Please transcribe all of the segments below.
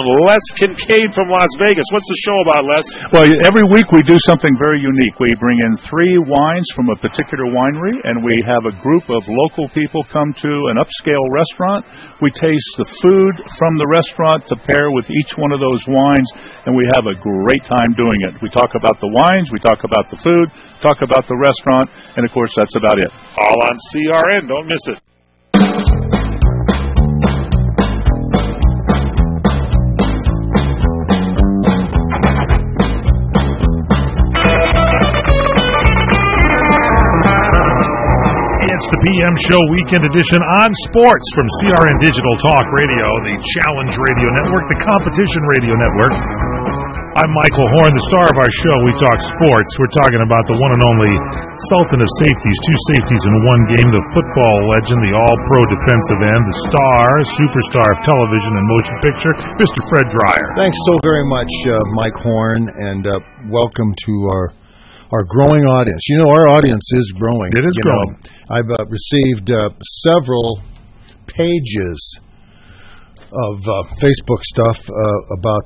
Les Kincaid from Las Vegas. What's the show about, Les? Well, every week we do something very unique. We bring in 3 wines from a particular winery, and we have a group of local people come to an upscale restaurant. We taste the food from the restaurant to pair with each one of those wines, and we have a great time doing it. We talk about the wines, we talk about the food, talk about the restaurant, and of course that's about it. All on CRN. Don't miss it. It's the PM Show Weekend Edition on sports from CRN Digital Talk Radio, the Challenge Radio Network, the Competition Radio Network. I'm Michael Horn, the star of our show. We talk sports. We're talking about the one and only Sultan of Safeties, 2 safeties in one game, the football legend, the all-pro defensive end, the superstar of television and motion picture, Mr. Fred Dreyer. Thanks so very much, Mike Horn, and welcome to our growing audience. You know, our audience is growing. It is growing. I've received several pages of Facebook stuff about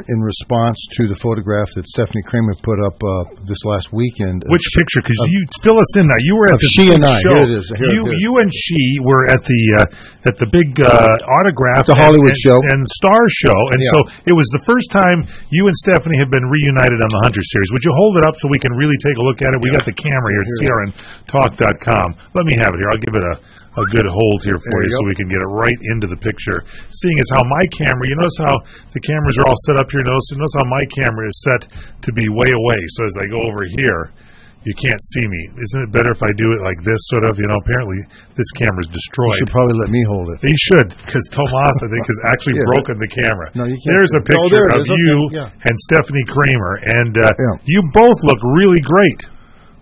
in response to the photograph that Stephanie Kramer put up this last weekend. Which picture? Because you fill us in now. You were at the she and I. show. Here it is. You and she were at the big autograph the Hollywood show and Star show, and so it was the first time you and Stephanie have been reunited on the Hunter series. Would you hold it up so we can really take a look at it? We got the camera here at CRNTalk.com. Let me have it here. I'll give it a good hold here for you so we can get it right into the picture. Seeing as how my camera, you notice how the cameras are all set up here, notice how my camera is set to be way away, so as I go over here, you can't see me. Isn't it better if I do it like this, sort of? You know, apparently this camera's destroyed. You should probably let me hold it. He should, because Tomas, I think, has actually broken the camera. No, you can't. There's a picture of you and Stephanie Kramer, and you both look really great.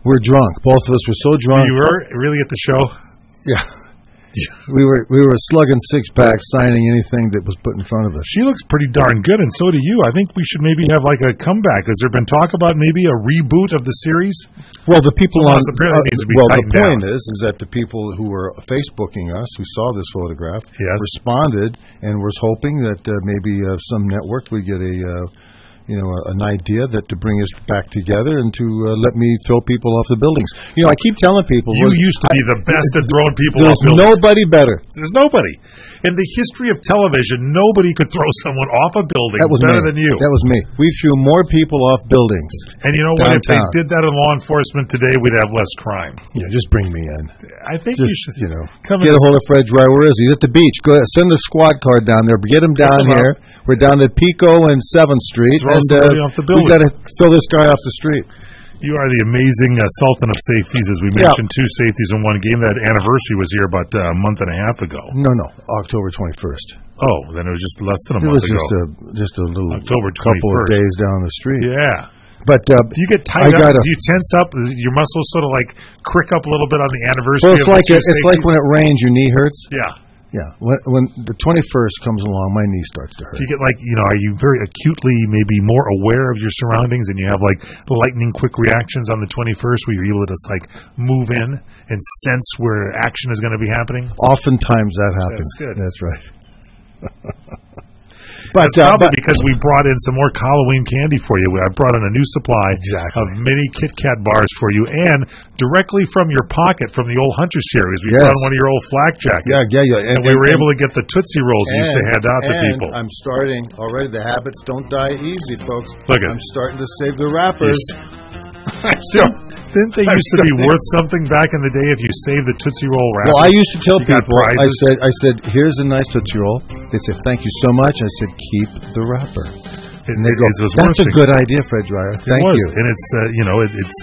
We're drunk. Both of us were so drunk. You were really at the show? Yeah. We were slugging 6-packs, signing anything that was put in front of us. She looks pretty darn good, and so do you. I think we should maybe have like a comeback. Has there been talk about maybe a reboot of the series? Well, the people needs to be the point is that the people who were Facebooking us, who saw this photograph, responded and was hoping that maybe some network would get an idea that to bring us back together and to let me throw people off the buildings. You know, I keep telling people... You used to be the best at throwing people off buildings. There's nobody better. There's nobody. In the history of television, nobody could throw someone off a building better than you. That was me. We threw more people off buildings. And you know what? If they did that in law enforcement today, we'd have less crime. Yeah, just bring me in. I think you should get a hold of Fred Dreyer. Where is he? He's at the beach. Go ahead, send the squad car down there. Get him down here. We're down at Pico and 7th Street. Off the building. We've got to throw this guy off the street. You are the amazing Sultan of Safeties, as we mentioned, 2 safeties in one game. That anniversary was here about a month and a half ago. No, October 21st. Oh, then it was just less than a month ago. It was just a little October 21st. Couple of days down the street. Yeah. But do you get tied up? Do you tense up? Your muscles sort of like crick up a little bit on the anniversary? Well, it's like when it rains, your knee hurts. Yeah. Yeah, when the 21st comes along, my knee starts to hurt. Do you get are you very acutely maybe more aware of your surroundings and you have like lightning quick reactions on the 21st where you're able to just like move in and sense where action is going to be happening? Oftentimes that happens. That's good. That's right. That's probably because we brought in some more Halloween candy for you. I brought in a new supply of mini Kit Kat bars for you, and directly from your pocket from the old Hunter series, we brought in one of your old flak jackets. Yeah. And we were able to get the Tootsie Rolls you used to hand out to people. I'm starting already. The habits don't die easy, folks. I'm starting to save the wrappers. Didn't they used to be worth something back in the day if you saved the Tootsie Roll wrapper? Well, I used to tell people, I said, here's a nice Tootsie Roll. They said, thank you so much. I said, keep the wrapper. And they go, that's a good idea, Fred Dreyer. Thank you. And it's, it's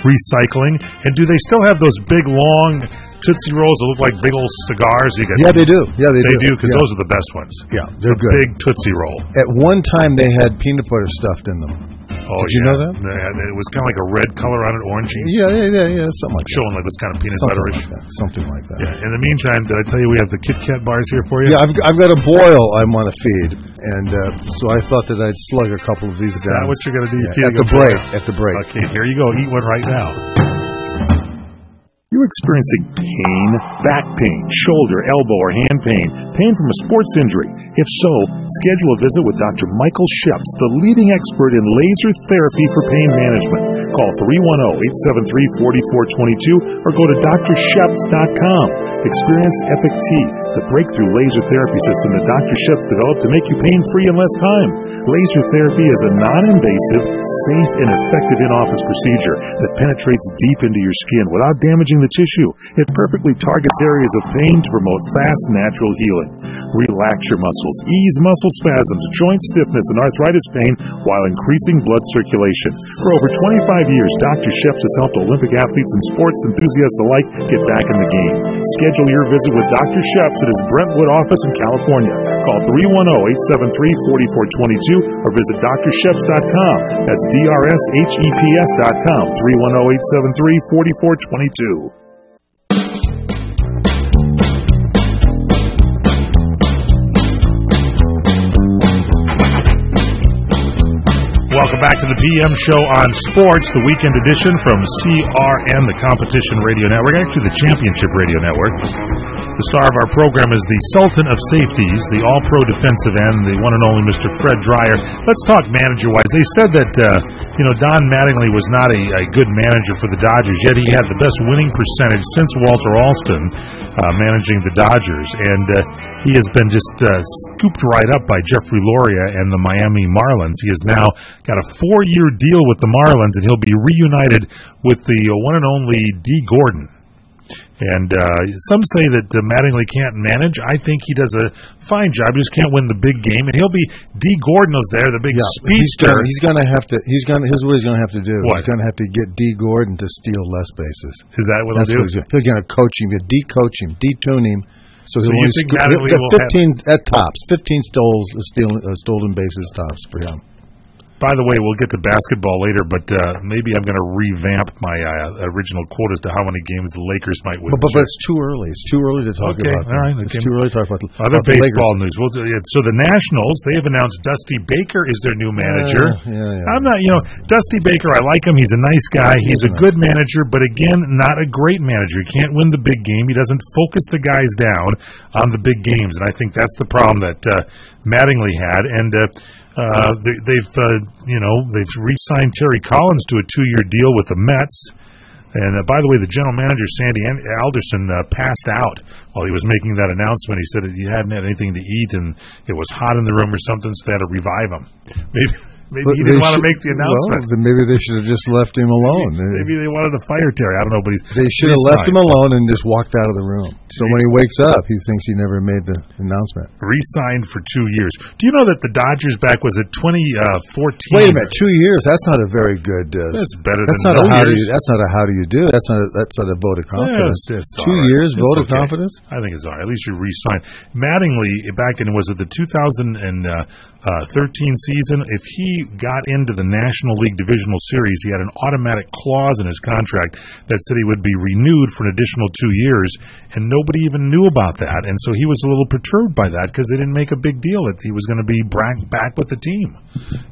recycling. And do they still have those big, long Tootsie Rolls that look like big old cigars? They do. Yeah, they do. Because those are the best ones. Yeah, they're good. Big Tootsie Roll. At one time, they had peanut butter stuffed in them. Oh, Did you know that? It was kind of like a red color on it, orangey. Yeah, something like that. Showing like this kind of peanut butterish. Something like that. Yeah. In the meantime, did I tell you we have the Kit Kat bars here for you? Yeah, I've got a boil I want to feed, and so I thought that I'd slug a couple of these down. Is that what you're going to do? At the break. Okay, here you go. Eat one right now. You're experiencing pain, back pain, shoulder, elbow, or hand pain, pain from a sports injury. If so, schedule a visit with Dr. Michael Sheps, the leading expert in laser therapy for pain management. Call 310-873-4422 or go to drsheps.com. Experience Epic T, the breakthrough laser therapy system that Dr. Sheps developed to make you pain-free in less time. Laser therapy is a non-invasive, safe, and effective in-office procedure that penetrates deep into your skin without damaging the tissue. It perfectly targets areas of pain to promote fast, natural healing. Relax your muscles, ease muscle spasms, joint stiffness, and arthritis pain while increasing blood circulation. For over 25 years, Dr. Sheps has helped Olympic athletes and sports enthusiasts alike get back in the game. Schedule your visit with Dr. Sheps at his Brentwood office in California. Call 310-873-4422 or visit drsheps.com. That's DRSHEPS.com. 310-873-4422. Welcome back to the PM show on sports, the weekend edition from CRN, the Competition Radio Network, actually the Championship Radio Network. The star of our program is the Sultan of Safeties, the all-pro defensive end, the one and only Mr. Fred Dreyer. Let's talk manager-wise. They said that, Don Mattingly was not a good manager for the Dodgers, yet he had the best winning percentage since Walter Alston managing the Dodgers. And he has been just scooped right up by Jeffrey Loria and the Miami Marlins. He has now got a 4-year deal with the Marlins, and he'll be reunited with the one and only D. Gordon. And some say that Mattingly can't manage. I think he does a fine job. He just can't win the big game. And he'll be D. Gordon was there, the big speedster. He's going to have to. Here's what he's going to have to do. What? He's going to have to get D. Gordon to steal less bases. Is that what he'll do? He's going to coach him, de-coach him, detune him. So you think Mattingly will 15 at tops, 15 stolen bases tops for him. By the way, we'll get to basketball later, but maybe I'm going to revamp my original quote as to how many games the Lakers might win. But it's too early. It's too early to talk about. All right, it's too early to talk about other baseball news. Well, so the Nationals, they have announced Dusty Baker is their new manager. I'm not, Dusty Baker, I like him. He's a nice guy. He's a good manager, but again, not a great manager. He can't win the big game. He doesn't focus the guys down on the big games, and I think that's the problem that Mattingly had. And they've re-signed Terry Collins to a 2-year deal with the Mets. And by the way, the general manager, Sandy Alderson, passed out while he was making that announcement. He said he hadn't had anything to eat and it was hot in the room or something, so they had to revive him. Maybe he didn't want to make the announcement. Well, then maybe they should have just left him alone. Maybe they wanted to fire Terry. I don't know, but they should have left him alone and just walked out of the room. So when he wakes up, he thinks he never made the announcement. Re-signed for 2 years. Do you know that the Dodgers back was it 2014? Wait a minute, 2 years? That's not a very good. That's better than no years. That's not a how do you do. That's not a vote of confidence. 2 years vote of confidence. I think it's all right. At least you re-signed. Mattingly back in was it the 2013 season? If he got into the National League Divisional Series, he had an automatic clause in his contract that said he would be renewed for an additional 2 years, and nobody even knew about that. And so he was a little perturbed by that because they didn't make a big deal that he was going to be back with the team.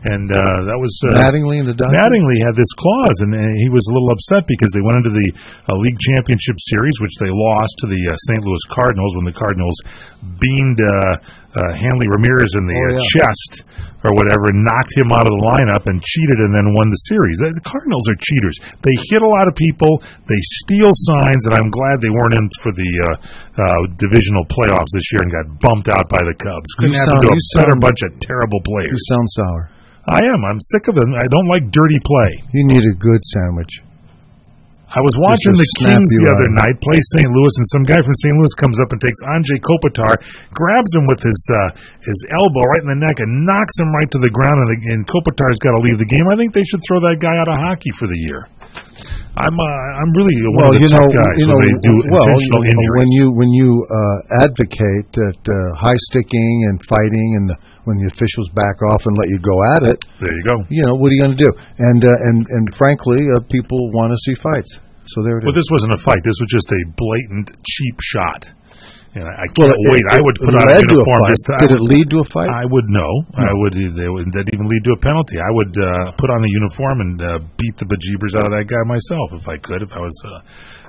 And that was Mattingly and the Dodgers. Mattingly had this clause, and he was a little upset because they went into the League Championship Series, which they lost to the St. Louis Cardinals when the Cardinals beamed Hanley Ramirez in the chest or whatever, and knocked him out of the lineup and cheated and then won the series. The Cardinals are cheaters. They hit a lot of people. They steal signs, and I'm glad they weren't in for the divisional playoffs this year and got bumped out by the Cubs. Couldn't have to do a better bunch of terrible players. You sound sour. I am. I'm sick of them. I don't like dirty play. You need a good sandwich. I was watching the Kings the other night play St. Louis, and some guy from St. Louis comes up and takes Anze Kopitar, grabs him with his elbow right in the neck, and knocks him right to the ground, and Kopitar's got to leave the game. I think they should throw that guy out of hockey for the year. I'm really one of the tough guys when they do intentional injuries. When you advocate that high sticking and fighting and when the officials back off and let you go at it, there you go. What are you going to do? And frankly, people want to see fights. So there it is. Well, this wasn't a fight. This was just a blatant cheap shot. And I can't wait. I would put on a uniform. Did it lead to a fight? I would know. I would. That'd even lead to a penalty. I would put on the uniform and beat the bejeebers out of that guy myself if I could. If I was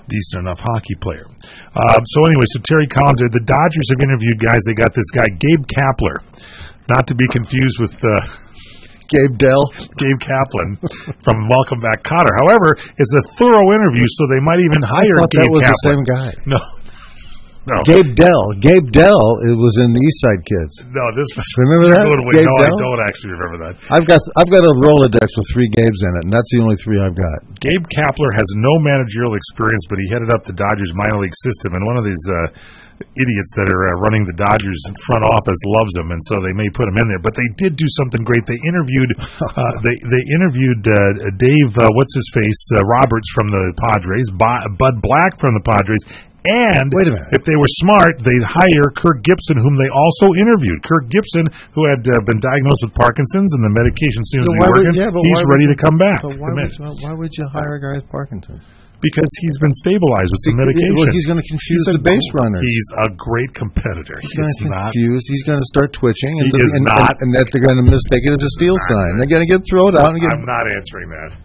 decent enough hockey player. So anyway, so Terry Collins, the Dodgers have interviewed guys. They got this guy, Gabe Kapler, not to be confused with Gabe Kaplan from Welcome Back, Kotter. However, it's a thorough interview, so they might even hire Gabe that was Kaplan. The same guy. No. Gabe Dell. It was in the East Side Kids. No, this was. Remember that? Gabe Dell? I don't actually remember that. I've got a Rolodex with 3 Gabes in it, and that's the only 3 I've got. Gabe Kapler has no managerial experience, but he headed up the Dodgers minor league system, and one of these idiots that are running the Dodgers front office loves him, and so they may put him in there. But they did do something great. They interviewed Dave what's his face Roberts from the Padres, Bud Black from the Padres. And wait a minute. If they were smart, they'd hire Kirk Gibson, whom they also interviewed. Kirk Gibson, who had been diagnosed with Parkinson's and the medication seems to be working, he's ready to come back. But why would you hire a guy with Parkinson's? Because he's been stabilized with some medication. Well, he's going to confuse the base runners. He's a great competitor. He's going to confuse. He's going to start twitching, and that they're going to mistake it as a steal sign. They're going to get thrown out. I'm not answering that.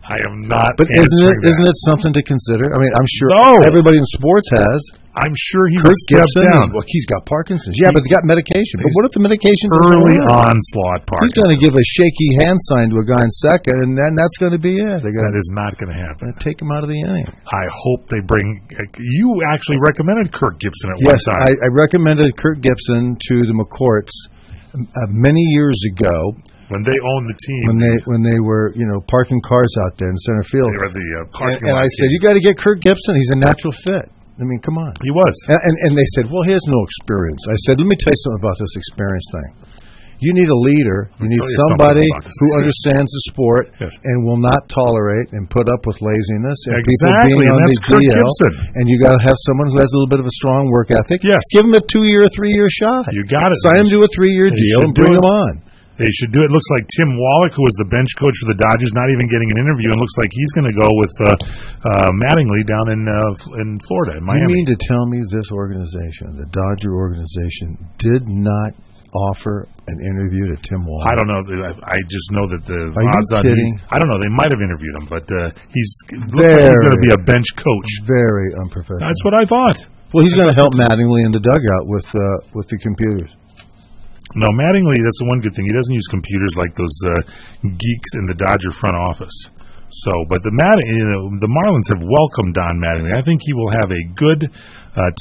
I am not. But isn't it something to consider? I mean, I'm sure everybody in sports has. I'm sure he Kirk stepped down. Well, he's got Parkinson's. Yeah, but he got medication. But what if the medication early onslaught Parkinson's? He's going to give a shaky hand sign to a guy in second, and then that's going to be it. That is not going to happen. Take him out of the inning. I hope they bring. You actually recommended Kirk Gibson at one time. Yes, I recommended Kirk Gibson to the McCourts many years ago. When they owned the team, when they were parking cars out there in center field, they were the parking and I said, you got to get Kirk Gibson. He's a natural fit. I mean, come on. He was. And they said, well, he has no experience. I said, let me tell you something about this experience thing. You need a leader. You need somebody who understands the sport and will not tolerate and put up with laziness and people being on the DL. And you got to have someone who has a little bit of a strong work ethic. Yes. Give him a 2-year, 3-year shot. You got it. Sign him to a 3-year deal and bring him on. They should do it. It looks like Tim Wallach, who was the bench coach for the Dodgers, not even getting an interview, and looks like he's going to go with Mattingly down in Florida, in Miami. You mean to tell me this organization, the Dodger organization, did not offer an interview to Tim Wallach? I don't know. I just know that the odds on I don't know. They might have interviewed him, but he's going to be a bench coach. Very unprofessional. That's what I thought. Well, he's going to help Mattingly in the dugout with the computers. No, Mattingly, that's the one good thing. He doesn't use computers like those geeks in the Dodger front office. So, but the Marlins have welcomed Don Mattingly. I think he will have a good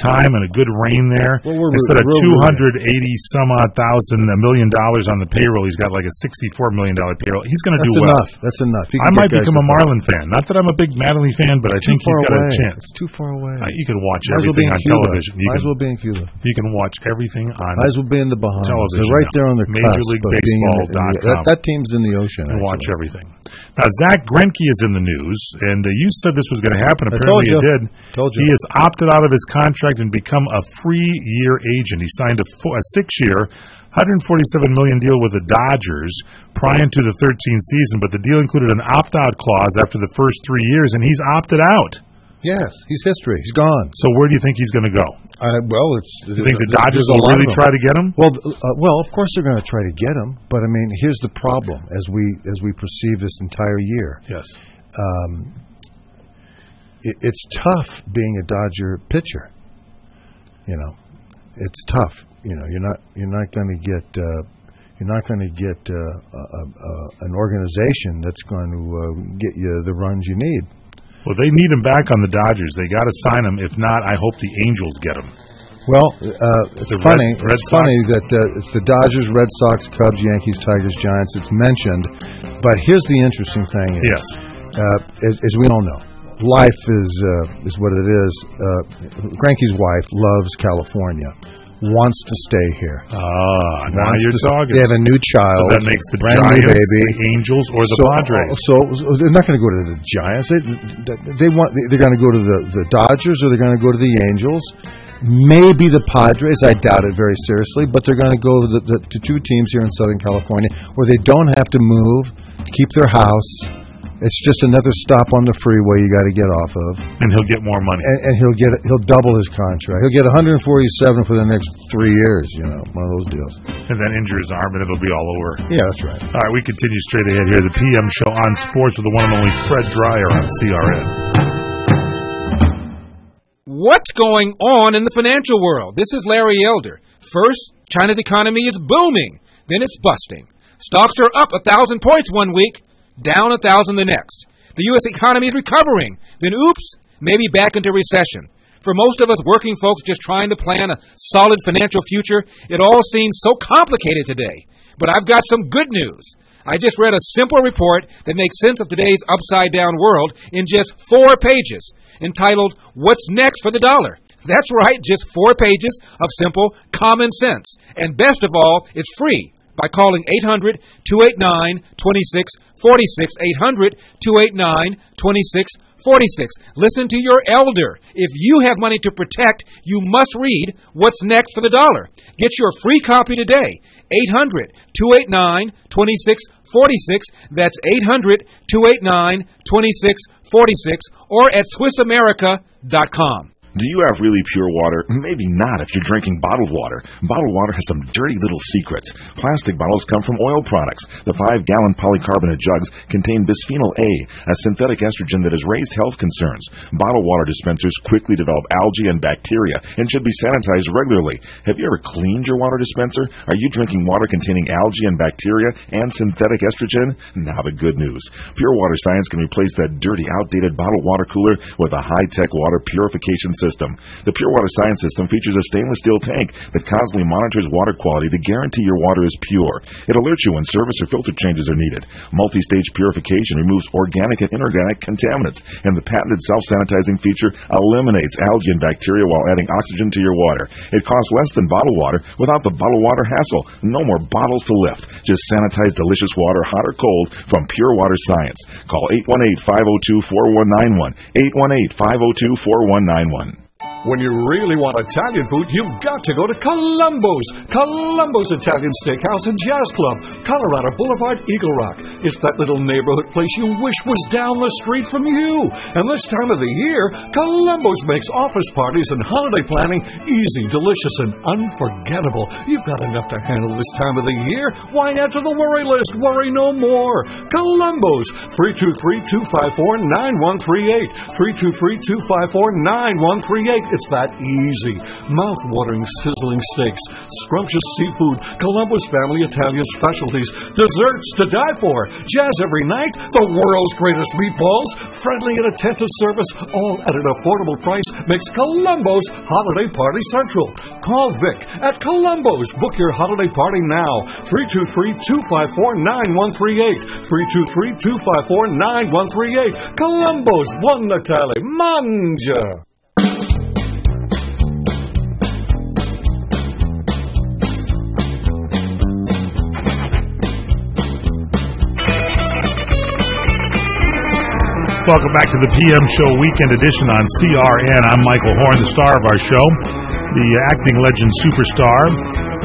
time and a good reign there. Instead of $280-some-odd $1 million on the payroll, he's got like a $64 million payroll. He's going to do well. That's enough. I might become a Marlin fan. Not that I'm a big Mattingly fan, but I think he's got a chance. It's too far away. You can watch everything on television. Might as well be in Cuba. You can watch everything on television. Might as well be in the Bahamas. Television. They're right there on the cusp. MajorLeagueBaseball.com. That team's in the ocean. You watch everything. Now, Zach Greinke is in the news, and you said this was going to happen. Apparently it did. He has opted out of his contract and become a free-year agent. He signed a 6-year, $147 million deal with the Dodgers prior to the 13th season, but the deal included an opt-out clause after the first 3 years, and he's opted out. Yes, he's history. He's gone. So where do you think he's going to go? You think the Dodgers will really try to get him? Well, of course they're going to try to get him, but I mean, here's the problem as we perceive this entire year. Yes. It's tough being a Dodger pitcher. It's tough. You're not going to get an organization that's going to get you the runs you need. Well, they need him back on the Dodgers. They got to sign him. If not, I hope the Angels get him. Well, it's funny that it's the Dodgers, Red Sox, Cubs, Yankees, Tigers, Giants. It's mentioned, but here's the interesting thing: as we all know, life is what it is. Greinke's wife loves California, wants to stay here. Now you're talking. They have a new child. So that makes the brand Giants, new baby, the Angels, or the Padres. So they're not going to go to the Giants. They're going to go to the Dodgers, or they're going to go to the Angels. Maybe the Padres. I doubt it very seriously, but they're going to go to the 2 teams here in Southern California where they don't have to move, keep their house. It's just another stop on the freeway you got to get off of. And he'll get more money. And he'll double his contract. He'll get $147 for the next 3 years, one of those deals. And then injure his arm and it'll be all over. Yeah, that's right. All right, we continue straight ahead here. The PM show on sports with the one and only Fred Dreyer on CRN. What's going on in the financial world? This is Larry Elder. First, China's economy is booming. Then it's busting. Stocks are up 1,000 points one week, down 1,000 the next. The U.S. economy is recovering. Then, oops, maybe back into recession. For most of us working folks just trying to plan a solid financial future, it all seems so complicated today. But I've got some good news. I just read a simple report that makes sense of today's upside-down world in just 4 pages, entitled, What's Next for the Dollar? That's right, just 4 pages of simple common sense. And best of all, it's free by calling 800-289-2646, 800-289-2646. Listen to your elder. If you have money to protect, you must read What's Next for the Dollar. Get your free copy today. 800-289-2646. That's 800-289-2646 or at SwissAmerica.com. Do you have really pure water? Maybe not if you're drinking bottled water. Bottled water has some dirty little secrets. Plastic bottles come from oil products. The 5-gallon polycarbonate jugs contain bisphenol A, a synthetic estrogen that has raised health concerns. Bottled water dispensers quickly develop algae and bacteria and should be sanitized regularly. Have you ever cleaned your water dispenser? Are you drinking water containing algae and bacteria and synthetic estrogen? Now the good news. Pure Water Science can replace that dirty, outdated bottled water cooler with a high-tech water purification system. The Pure Water Science system features a stainless steel tank that constantly monitors water quality to guarantee your water is pure. It alerts you when service or filter changes are needed. Multi-stage purification removes organic and inorganic contaminants, and the patented self-sanitizing feature eliminates algae and bacteria while adding oxygen to your water. It costs less than bottled water without the bottled water hassle. No more bottles to lift. Just sanitize delicious water, hot or cold, from Pure Water Science. Call 818-502-4191. 818-502-4191. When you really want Italian food, you've got to go to Columbo's. Columbo's Italian Steakhouse and Jazz Club, Colorado Boulevard, Eagle Rock. It's that little neighborhood place you wish was down the street from you. And this time of the year, Columbo's makes office parties and holiday planning easy, delicious, and unforgettable. You've got enough to handle this time of the year. Why add to the worry list? Worry no more. Columbo's, 323-254-9138. 323-254-9138. It's that easy. Mouth-watering, sizzling steaks, scrumptious seafood, Columbo's family Italian specialties, desserts to die for, jazz every night, the world's greatest meatballs, friendly and attentive service, all at an affordable price, makes Columbo's Holiday Party Central. Call Vic at Columbo's. Book your holiday party now. 323-254-9138. 323-254-9138. Columbo's, Buon Natale. Mangia! Welcome back to the PM Show Weekend Edition on CRN. I'm Michael Horn, the star of our show, the acting legend superstar,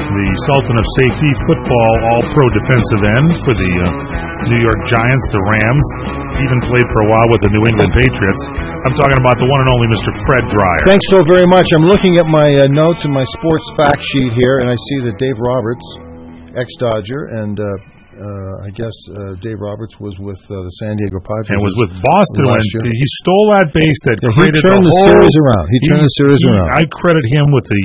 the Sultan of Safety, football all-pro defensive end for the New York Giants, the Rams, even played for a while with the New England Patriots. I'm talking about the one and only Mr. Fred Dryer. Thanks so very much. I'm looking at my notes and my sports fact sheet here, and I see that Dave Roberts, ex-Dodger, and I guess Dave Roberts was with the San Diego Padres. And was with Boston when he stole that base that created the whole series around. He turned the series around. I credit him with the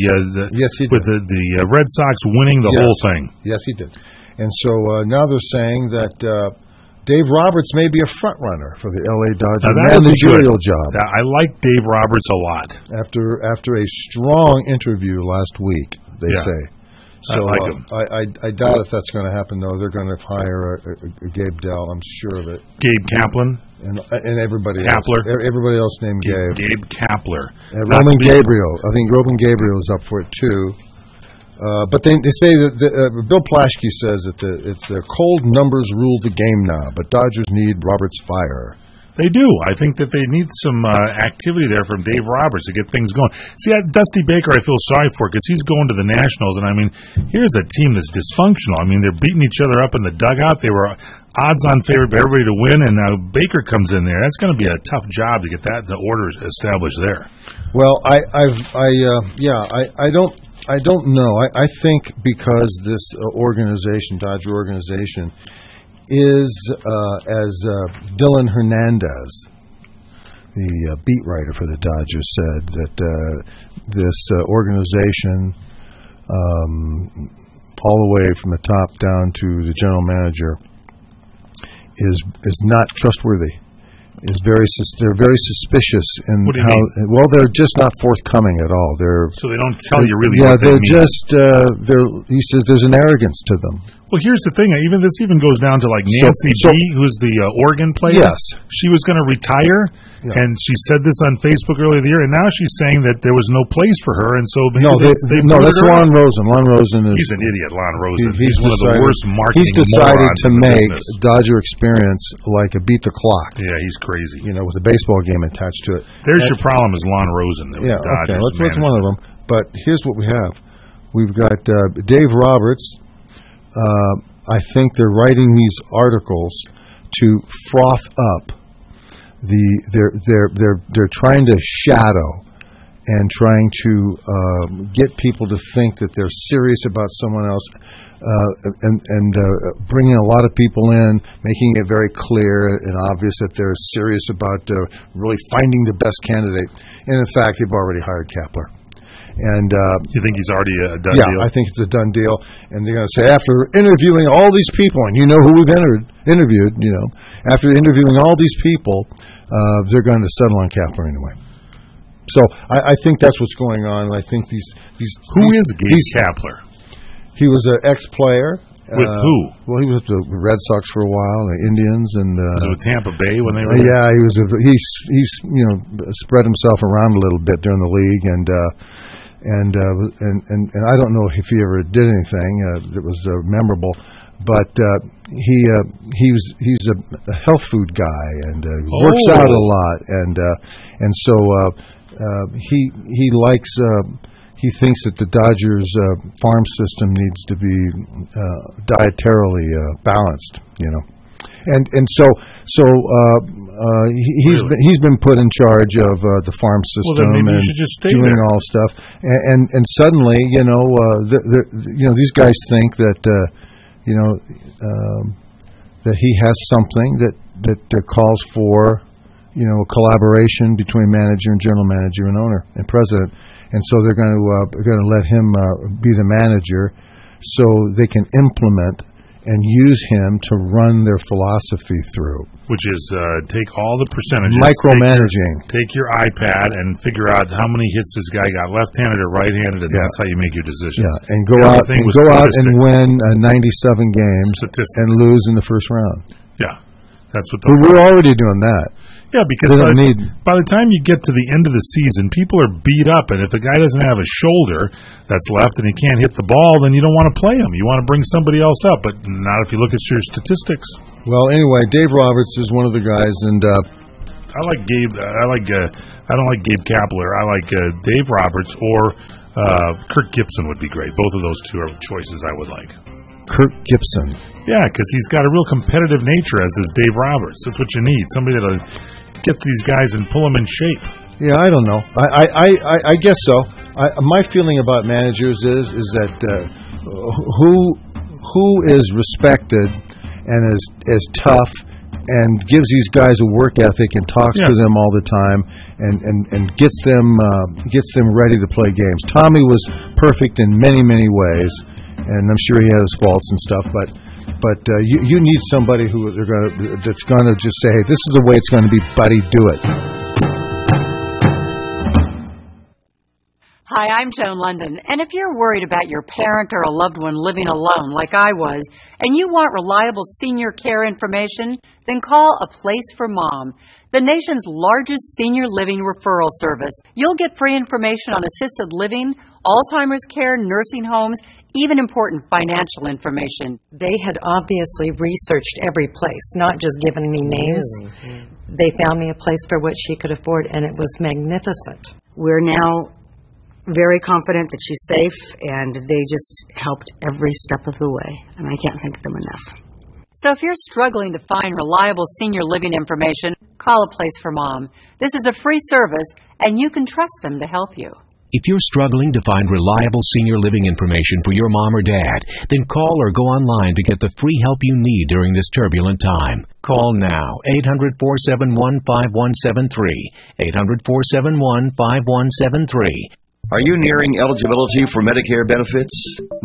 Red Sox winning the whole thing. Yes, he did. And so now they're saying that Dave Roberts may be a front runner for the LA Dodgers managerial job. I like Dave Roberts a lot. After a strong interview last week, they say. So I doubt if that's going to happen, though. They're going to hire a Gabe Dell. I'm sure of it. Gabe Kaplan and everybody Kapler. else. Everybody else named Gabe. Gabe Kapler. Roman Gabriel. I think Roman Gabriel is up for it too. But they say that Bill Plaschke says that it's the cold numbers rule the game now. But Dodgers need Roberts' fire. They do. I think that they need some activity there from Dave Roberts to get things going. See, Dusty Baker I feel sorry for because he's going to the Nationals, and I mean, here's a team that's dysfunctional. I mean, they're beating each other up in the dugout. They were odds-on favorite by everybody to win, and now Baker comes in there. That's going to be a tough job to get that the order established there. Well, I don't know. I think because this organization, Dodger organization, is as Dylan Hernandez the beat writer for the Dodgers, said that this organization, all the way from the top down to the general manager, is not trustworthy. They're very suspicious in what do you how. mean? Well, they're just not forthcoming at all. So they don't tell you really. Yeah, what they they're mean. just. He says there's an arrogance to them. Well, here's the thing. This even goes down to like Nancy B, who's the organ player. Yes, she was going to retire, and she said this on Facebook earlier this year, and now she's saying that there was no place for her, and so that's Lon Rosen. Lon Rosen is he's an idiot. Lon Rosen. He's one of the worst marketing. He's decided to make business. Dodger experience like a beat the clock. Yeah, he's crazy. With a baseball game attached to it. There's your problem is Lon Rosen. Yeah, okay. Let's look at one of them. But here's what we have. We've got Dave Roberts. I think they're writing these articles to froth up they're trying to shadow and trying to get people to think that they're serious about someone else, and bringing a lot of people in, making it very clear and obvious that they're serious about really finding the best candidate. And in fact, they've already hired Kapler. And you think he's already a done deal? Yeah, I think it's a done deal. And they're going to say, after interviewing all these people, and you know who we've interviewed, after interviewing all these people, they're going to settle on Kapler anyway. So I think that's what's going on. I think these who is Gabe Kapler? He was an ex-player. With who? Well, he was with the Red Sox for a while, the Indians, and was it with Tampa Bay when they were? Yeah, he was. He's spread himself around a little bit during the league, and I don't know if he ever did anything that was memorable, but he's a health food guy and works out a lot, and so he likes. He thinks that the Dodgers farm system needs to be dietarily balanced, and so he's been put in charge of the farm system. Well, then maybe you should just stay doing there. all stuff, and suddenly these guys think that that he has something that calls for a collaboration between manager and general manager and owner and president. And so they're going to let him be the manager, so they can implement and use him to run their philosophy through. Which is take all the percentages, micromanaging. Take your iPad and figure out how many hits this guy got, left-handed or right-handed, and that's how you make your decisions. Yeah, and go out and win 97 games and lose in the first round. Yeah, that's what. We're already doing that. Yeah, because by the time you get to the end of the season, people are beat up, and if a guy doesn't have a shoulder that's left and he can't hit the ball, then you don't want to play him. You want to bring somebody else up, but not if you look at your statistics. Well, anyway, Dave Roberts is one of the guys, and I like Gabe. I don't like Gabe Kapler. I like Dave Roberts or Kirk Gibson would be great. Both of those two are choices I would like. Kirk Gibson. Yeah, because he's got a real competitive nature, as does Dave Roberts. That's what you need. Somebody that'll get these guys and pull them in shape. Yeah, I don't know. I guess so. My feeling about managers is that who is respected and is tough and gives these guys a work ethic and talks to them all the time and gets them ready to play games. Tommy was perfect in many ways, and I'm sure he had his faults and stuff, but you need somebody that's going to just say, hey, this is the way it's going to be, buddy, do it. Hi, I'm Joan London, and if you're worried about your parent or a loved one living alone like I was, and you want reliable senior care information, then call A Place for Mom, the nation's largest senior living referral service. You'll get free information on assisted living, Alzheimer's care, nursing homes, even important financial information. They had obviously researched every place, not just given me names. Mm-hmm. They found me a place for what she could afford, and it was magnificent. We're now very confident that she's safe, and they just helped every step of the way, and I can't thank them enough. So if you're struggling to find reliable senior living information, call A Place for Mom. This is a free service, and you can trust them to help you. If you're struggling to find reliable senior living information for your mom or dad, then call or go online to get the free help you need during this turbulent time. Call now, 800-471-5173, 800-471-5173. Are you nearing eligibility for Medicare benefits?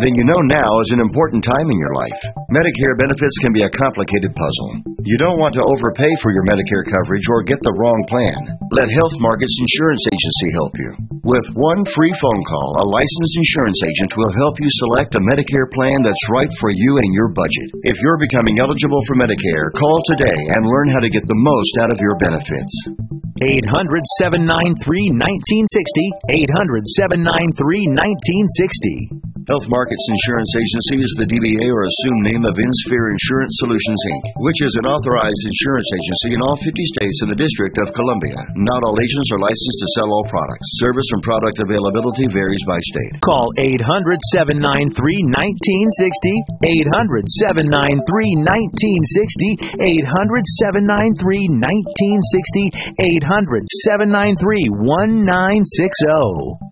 Then you know now is an important time in your life. Medicare benefits can be a complicated puzzle. You don't want to overpay for your Medicare coverage or get the wrong plan. Let Health Markets Insurance Agency help you. With one free phone call, a licensed insurance agent will help you select a Medicare plan that's right for you and your budget. If you're becoming eligible for Medicare, call today and learn how to get the most out of your benefits. 800-793-1960, 800-793-1960. Health Markets Insurance Agency is the DBA or assumed name of InSphere Insurance Solutions, Inc., which is an authorized insurance agency in all 50 states and the District of Columbia. Not all agents are licensed to sell all products. Service and product availability varies by state. Call 800-793-1960, 800-793-1960, 800-793-1960, 800-793-1960.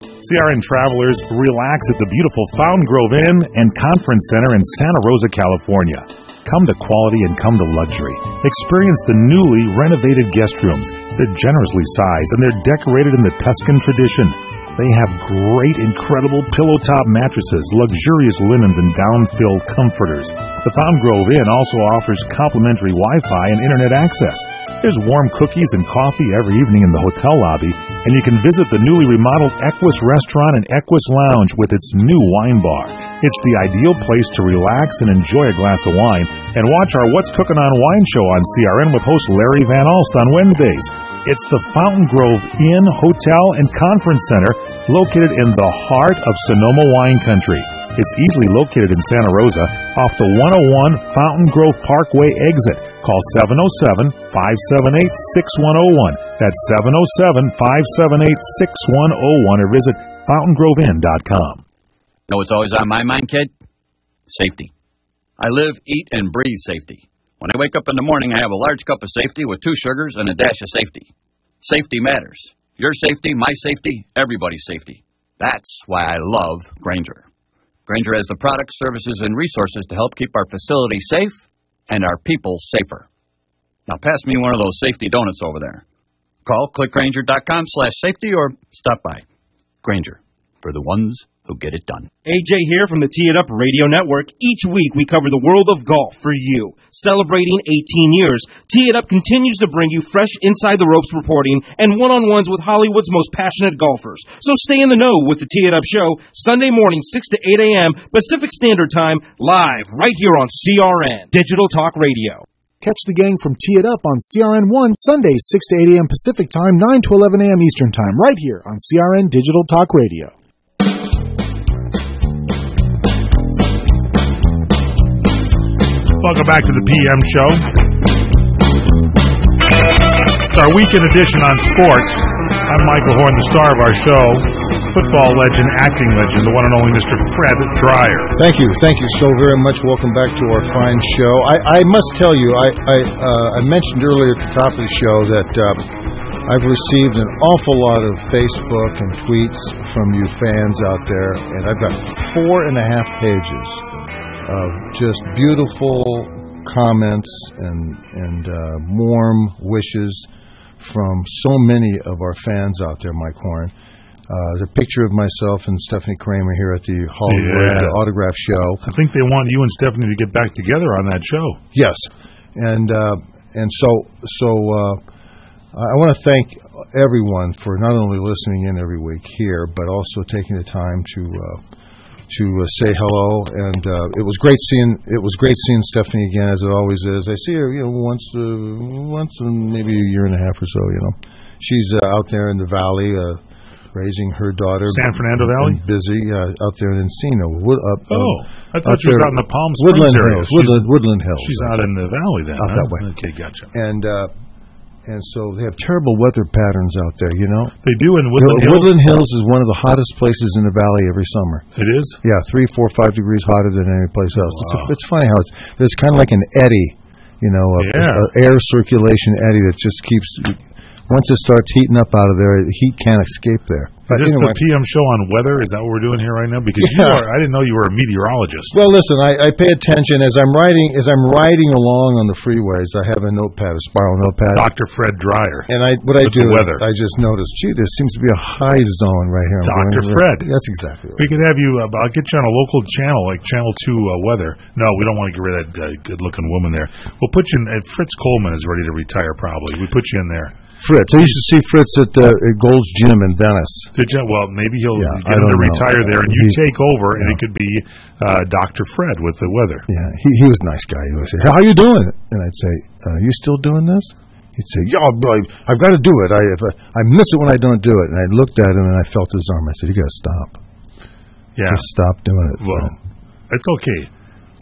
CRN travelers relax at the beautiful Fountain Grove Inn and Conference Center in Santa Rosa, California. Come to quality and come to luxury. Experience the newly renovated guest rooms. They're generously sized and they're decorated in the Tuscan tradition. They have great, incredible pillow-top mattresses, luxurious linens, and down-filled comforters. The Fountain Grove Inn also offers complimentary Wi-Fi and internet access. There's warm cookies and coffee every evening in the hotel lobby, and you can visit the newly remodeled Equus Restaurant and Equus Lounge with its new wine bar. It's the ideal place to relax and enjoy a glass of wine, and watch our What's Cooking on Wine show on CRN with host Larry Van Alst on Wednesdays. It's the Fountain Grove Inn, Hotel, and Conference Center, located in the heart of Sonoma wine country. It's easily located in Santa Rosa off the 101 Fountain Grove Parkway exit. Call 707-578-6101. That's 707-578-6101 or visit fountaingrovinn.com. Know what's always on my mind, kid? Safety. I live, eat, and breathe safety. When I wake up in the morning, I have a large cup of safety with 2 sugars and a dash of safety. Safety matters. Your safety, my safety, everybody's safety. That's why I love Grainger. Grainger has the products, services, and resources to help keep our facilities safe and our people safer. Now pass me one of those safety donuts over there. Call clickgrainger.com/safety or stop by. Grainger, for the ones who get it done. AJ here from the Tee It Up Radio Network. Each week we cover the world of golf for you. Celebrating 18 years, Tee It Up continues to bring you fresh inside-the-ropes reporting and one-on-ones with Hollywood's most passionate golfers. So stay in the know with the Tee It Up Show, Sunday morning, 6 to 8 a.m. Pacific Standard Time, live right here on CRN, Digital Talk Radio. Catch the gang from Tee It Up on CRN1 Sundays, 6 to 8 a.m. Pacific Time, 9 to 11 a.m. Eastern Time, right here on CRN Digital Talk Radio. Welcome back to the PM show. It's our weekend edition on sports. I'm Michael Horn, the star of our show, football legend, acting legend, the one and only Mr. Fred Dreyer. Thank you so very much. Welcome back to our fine show. I must tell you, I mentioned earlier at the top of the show that I've received an awful lot of Facebook and tweets from you fans out there, and I've got 4.5 pages of just beautiful comments and warm wishes from so many of our fans out there, Mike Horn. The picture of myself and Stephanie Kramer here at the Hollywood Autograph Show. I think they want you and Stephanie to get back together on that show. Yes, and so I want to thank everyone for not only listening in every week here, but also taking the time to say hello, and it was great seeing Stephanie again, as it always is. I see her, once in maybe a year and a half or so. She's out there in the valley, raising her daughter. San Fernando Valley, busy out there in Encino. I thought she was out in the Palm Springs area. Woodland Hills. She's out in the valley then. Out that way. Okay, gotcha. And so they have terrible weather patterns out there, They do in Woodland Hills. Woodland Hills is one of the hottest places in the valley every summer. It is? Yeah, 3, 4, 5 degrees hotter than any place else. Wow. It's funny how there's kind of like an eddy, a air circulation eddy that just keeps, once it starts heating up out of there, the heat can't escape there. Is this the PM show on weather? Is that what we're doing here right now? Because I didn't know you were a meteorologist. Well, listen, I pay attention as I'm riding along on the freeways. I have a notepad, a spiral notepad. Dr. Fred Dreyer. And what I do is I just notice, there seems to be a high zone right here. Dr. Fred. That's exactly right. We could have you. I'll get you on a local channel like Channel 2 Weather. No, we don't want to get rid of that good-looking woman there. We'll put you in. Fritz Coleman is ready to retire. Probably we put you in there. Fritz. I used to see Fritz at Gold's Gym in Venice. Did you? Well, maybe he'll get him to retire there, and you take over, and it could be Dr. Fred with the weather. Yeah, he was a nice guy. He would say, "How you doing?" And I'd say, "You still doing this?" He'd say, "Yeah, I've got to do it. I miss it when I don't do it." And I looked at him, and I felt his arm. I said, "You got to stop. Yeah, just stop doing it." Well, it's okay.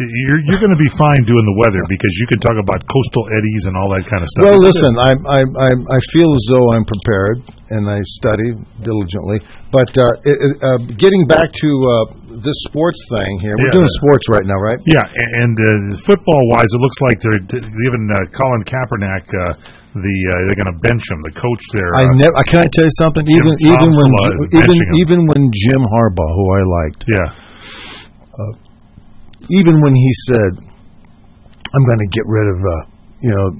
You're going to be fine doing the weather because you can talk about coastal eddies and all that kind of stuff. Well, listen, I feel as though I'm prepared and I study diligently. But getting back to this sports thing here, we're doing sports right now, right? Yeah, and football-wise, it looks like they're giving Colin Kaepernick they're going to bench him. The coach there. Can I tell you something? Even when Jim Harbaugh, who I liked, even when he said, "I'm going to get rid of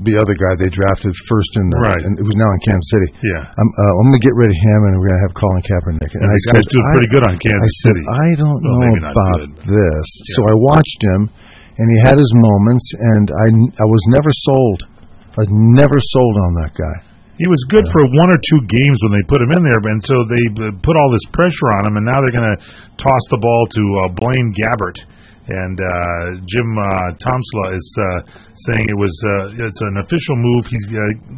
the other guy they drafted first in the and it was now in Kansas City. Yeah, I'm going to get rid of him, and we're going to have Colin Kaepernick." And I said, doing pretty good on Kansas City. I don't know about this. Yeah. So I watched him, and he had his moments, and I was never sold. I was never sold on that guy. He was good for 1 or 2 games when they put him in there, and so they put all this pressure on him, and now they're going to toss the ball to Blaine Gabbert. And Jim Tomsula is saying it's an official move. He's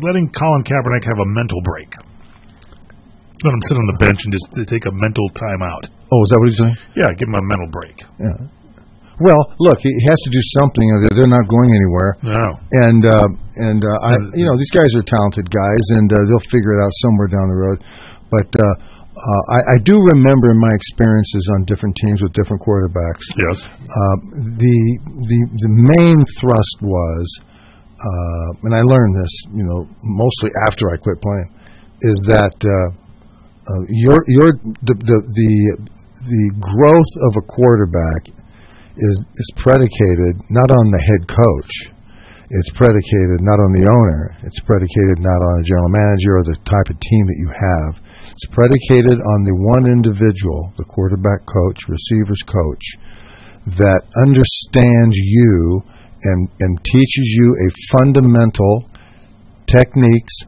letting Colin Kaepernick have a mental break. Let him sit on the bench and just take a mental timeout. Oh, is that what he's saying? Yeah, give him a mental break. Yeah. Well, look, he has to do something. They're not going anywhere. No. And these guys are talented guys, and they'll figure it out somewhere down the road. But I do remember my experiences on different teams with different quarterbacks. Yes. The main thrust was, and I learned this, mostly after I quit playing, is that the growth of a quarterback is predicated not on the head coach. It's predicated not on the owner. It's predicated not on a general manager or the type of team that you have. It's predicated on the one individual, the quarterback coach, receivers coach, that understands you and teaches you a fundamental techniques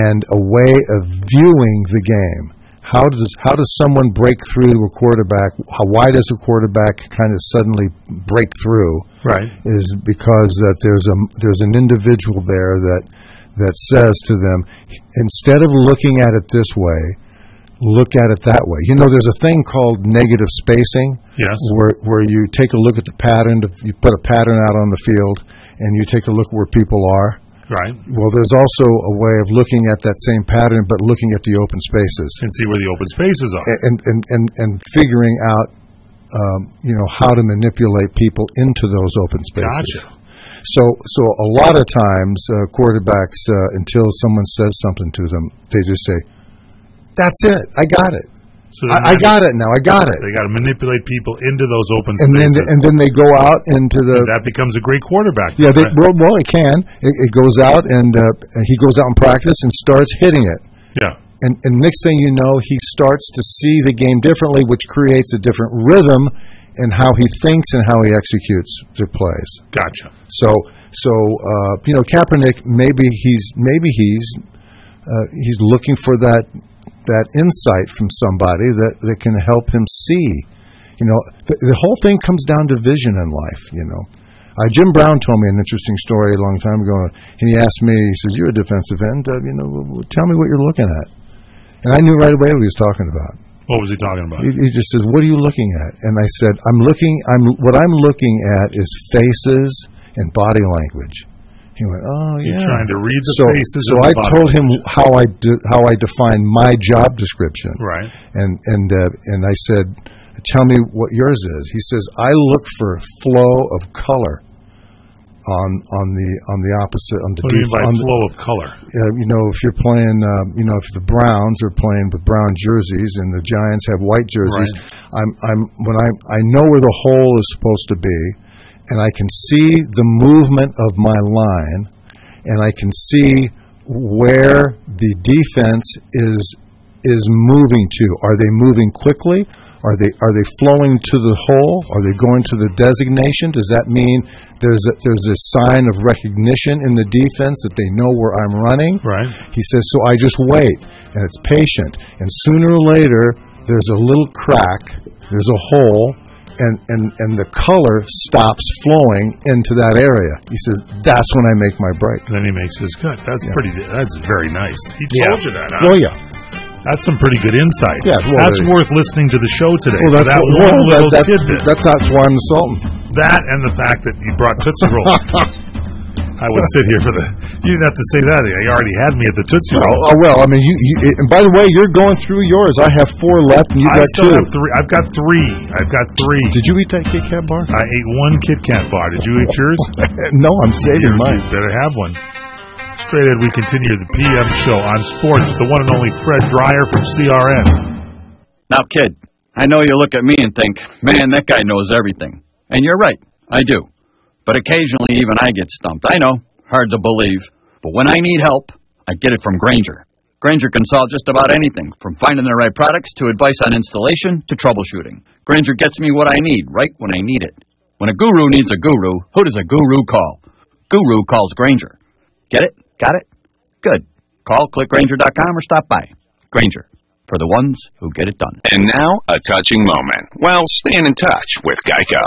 and a way of viewing the game. How does someone break through to a quarterback? Why does a quarterback kind of suddenly break through? Right, is because that there's an individual there that says to them, instead of looking at it this way, look at it that way. There's a thing called negative spacing. Yes. Where you take a look at the pattern. You put a pattern out on the field, and you take a look where people are. Right. Well, there's also a way of looking at that same pattern, but looking at the open spaces and see where the open spaces are, and figuring out, how to manipulate people into those open spaces. Gotcha. So a lot of times quarterbacks, until someone says something to them, they just say, "That's it. I got it. So I got it now. I got it." They got to manipulate people into those open spaces, and then they go out into the. And that becomes a great quarterback. Yeah, well, it can. It goes out and he goes out in practice and starts hitting it. Yeah. And next thing you know, he starts to see the game differently, which creates a different rhythm in how he thinks and how he executes the plays. Gotcha. So Kaepernick, maybe he's looking for that insight from somebody that can help him see. The whole thing comes down to vision in life. Jim Brown told me an interesting story a long time ago, and he asked me. He says, "You're a defensive end. Tell me what you're looking at." And I knew right away what he was talking about. What was he talking about? He just says, "What are you looking at?" And I said, what I'm looking at is faces and body language." He went, "Oh, yeah." You're trying to read the faces. So I told him how I define my job description. Right. And I said, "Tell me what yours is." He says, "I look for flow of color on the opposite on the What do you mean by flow of color? If you're playing, if the Browns are playing with brown jerseys and the Giants have white jerseys, right. I know where the hole is supposed to be, and I can see the movement of my line, and I can see where the defense is moving to. Are they moving quickly? Are they flowing to the hole? Are they going to the designation? Does that mean there's a sign of recognition in the defense that they know where I'm running? Right. He says, so I just wait, and it's patient. And sooner or later, there's a little crack, there's a hole, and the color stops flowing into that area. He says, that's when I make my break. And then he makes his cut. That's very nice. He told you that, huh? Oh, yeah. That's some pretty good insight. Yeah, that's worth listening to the show today. Well, that one little tidbit. That's why I'm insulting. That and the fact that you brought Tootsie Rolls. I would sit here for you didn't have to say that. You already had me at the Tootsie Roll. Oh, well, I mean, and by the way, you're going through yours. I have 4 left, and you got 2. I've got 3. Did you eat that Kit Kat bar? I ate 1 Kit Kat bar. Did you eat yours? No, I'm saving mine. You better have one. Straight ahead, we continue the PM show on sports with the one and only Fred Dreyer from CRN. Now, kid, I know you look at me and think, man, that guy knows everything. And you're right, I do. But occasionally even I get stumped. I know, hard to believe. But when I need help, I get it from Grainger. Grainger can solve just about anything, from finding the right products to advice on installation to troubleshooting. Grainger gets me what I need right when I need it. When a guru needs a guru, who does a guru call? Guru calls Grainger. Get it? Got it? Good. Call clickgrainger.com or stop by. Grainger, for the ones who get it done. And now, a touching moment. Well, staying in touch with Geico.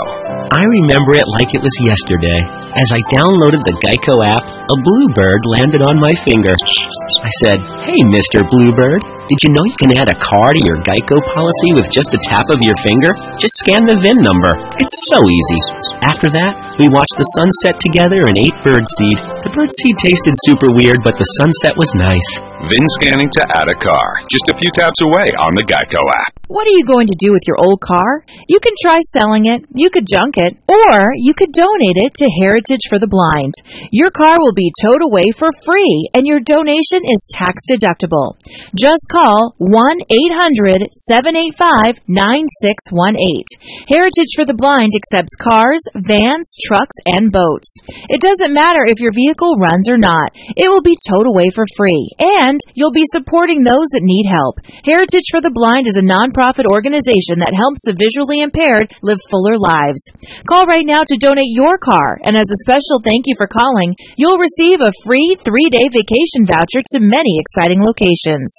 I remember it like it was yesterday. As I downloaded the Geico app, a bluebird landed on my finger. I said, "Hey, Mr. Bluebird, did you know you can add a car to your Geico policy with just a tap of your finger? Just scan the VIN number. It's so easy." After that, we watched the sunset together and ate birdseed. The birdseed tasted super weird, but the sunset was nice. VIN scanning to add a car. Just a few taps away on the Geico app. What are you going to do with your old car? You can try selling it, you could junk it, or you could donate it to Heritage for the Blind. Your car will be towed away for free, and your donation is tax deductible. Just call 1-800-785-9618. Heritage for the Blind accepts cars, vans, trucks, and boats. It doesn't matter if your vehicle runs or not. It will be towed away for free, and you'll be supporting those that need help. Heritage for the Blind is a nonprofit organization that helps the visually impaired live fuller lives. Call right now to donate your car, and as a special thank you for calling, you'll receive a free 3-day vacation voucher to many exciting locations.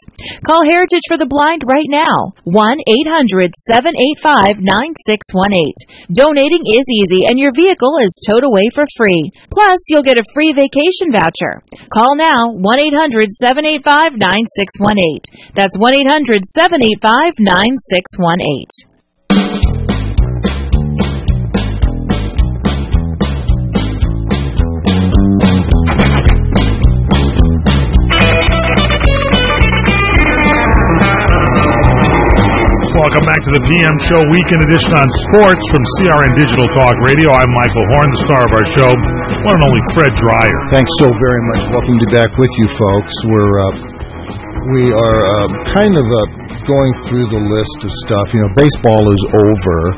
Call Heritage for the Blind right now, 1-800-785-9618. Donating is easy, and your vehicle is towed away for free. Plus, you'll get a free vacation voucher. Call now, 1-800-785-9618. That's 1-800-785-9618. Welcome back to the PM Show Weekend Edition on Sports from CRN Digital Talk Radio. I'm Michael Horn, the star of our show, one and only Fred Dreyer. Thanks so very much. Welcome to back with you, folks. We are kind of going through the list of stuff. You know, baseball is over.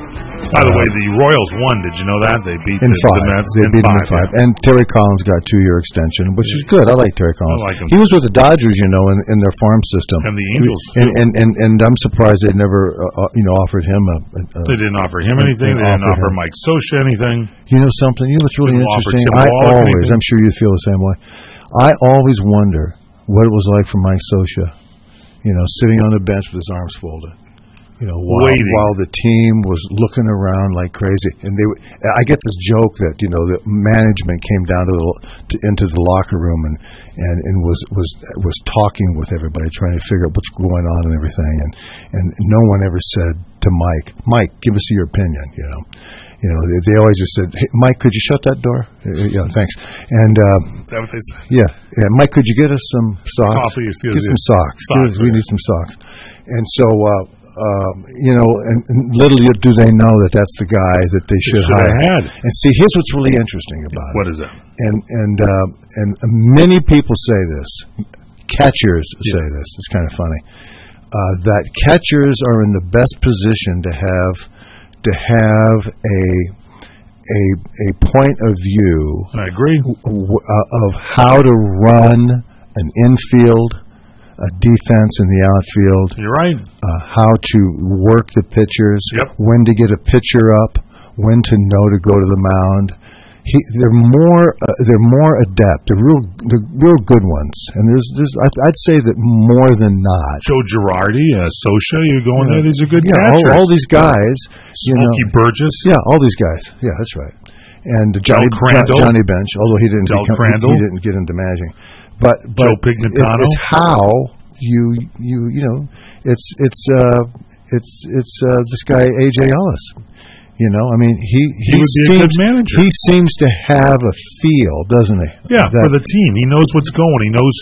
By the way, the Royals won. Did you know that? They beat the Mets in 5. And Terry Collins got 2-year extension, which is good. I like Terry Collins. I like him. He was with the Dodgers, you know, in their farm system. And the Angels. And I'm surprised they never, offered him They didn't offer him anything. They didn't offer Mike Scioscia anything. You know something? You know what's really interesting? Anything. I'm sure you feel the same way. I always wonder what it was like for Mike Scioscia, sitting on the bench with his arms folded. While the team was looking around like crazy, and I get this joke that the management came down into the locker room and was talking with everybody, trying to figure out what's going on and everything, and no one ever said to Mike, give us your opinion. They always just said, "Hey, Mike, could you shut that door?" Yeah, thanks. And is that what they said? Yeah. Mike, could you get us some socks? Coffee, get some socks. We need some socks. And so. and little do they know that that's the guy that they should hire. And see, here's what's really interesting about it. What is that? And many people say this. Catchers say this. It's kind of funny. That catchers are in the best position to have a point of view. I agree. Of how to run an infield, a defense in the outfield. You're right. How to work the pitchers. Yep. When to get a pitcher up. When to know to go to the mound. They're more adept. They're real good ones. And I'd say that more than not. Joe Girardi, Scioscia, you're going there. These are good catchers. All these guys. Smokey Burgess. Yeah, all these guys. Yeah, that's right. And Johnny Bench, although he didn't get into managing. But Joe Pignatano. It's how it's this guy A.J. Ellis. He would be a good manager. He seems to have a feel, doesn't he? Yeah, for the team. He knows what's going. He knows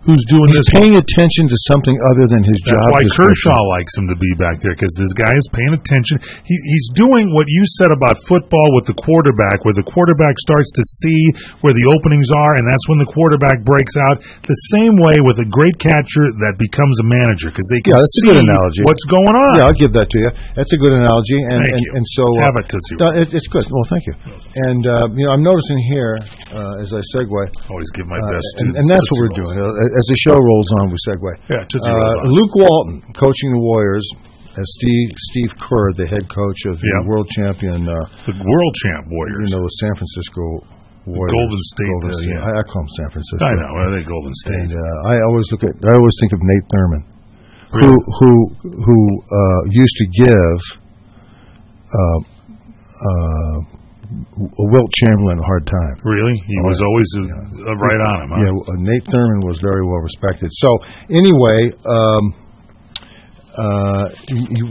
who's doing this. He's paying attention to something other than his job. That's why Kershaw likes him to be back there, because this guy is paying attention. He's doing what you said about football with the quarterback, where the quarterback starts to see where the openings are, and that's when the quarterback breaks out. The same way with a great catcher that becomes a manager, because they can that's see a good analogy. What's going on. Yeah, I'll give that to you. That's a good analogy. And so have it, Tootsie. It's good. Well, thank you. And I'm noticing here as I segue. Always give my best. And that's what we're doing. As the show rolls on, we segue. Yeah, Tootsie rolls on. Luke Walton coaching the Warriors as Steve Kerr, the head coach of the world champion. The world champ Warriors. San Francisco Warriors. Golden State. I call them San Francisco. I know. Are they Golden State? And I always think of Nate Thurman, who used to give Wilt Chamberlain a hard time. Really? He was always right on him, huh? Yeah, Nate Thurman was very well respected. So, anyway,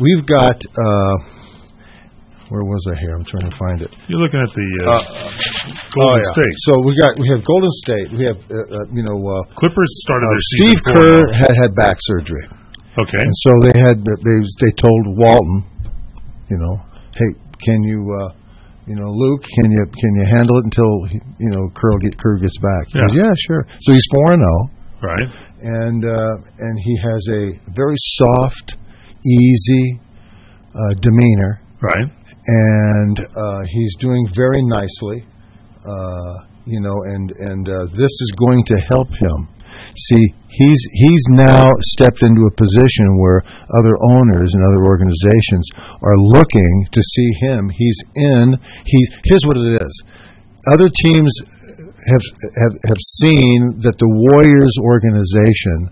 we've got... where was I here? I'm trying to find it. You're looking at the Golden State. So we have Golden State. We have Clippers started their season. Steve Kerr had back surgery. Okay. And so they told Walton, hey, can you Luke, can you handle it until Kerr gets back? He goes, yeah, sure. So he's 4-0. Right. And he has a very soft, easy demeanor. Right. And he's doing very nicely, and this is going to help him. See, he's now stepped into a position where other owners and other organizations are looking to see him. Here's what it is. Other teams have seen that the Warriors organization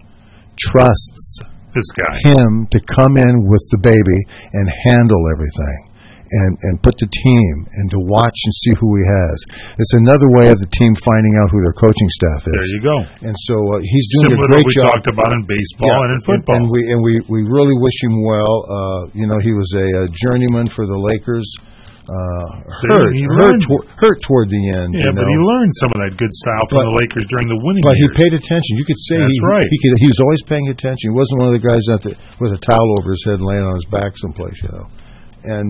trusts this guy, him, to come in with the baby and handle everything. And put the team and to watch and see who he has. It's another way of the team finding out who their coaching staff is. There you go. And so he's doing similar a great to what we job. Talked about in baseball and in football. And we really wish him well. He was a journeyman for the Lakers. Hurt toward the end. Yeah, but he learned some of that good style from the Lakers during the winning years. But he paid attention. You could say he was always paying attention. He wasn't one of the guys with a towel over his head laying on his back someplace, And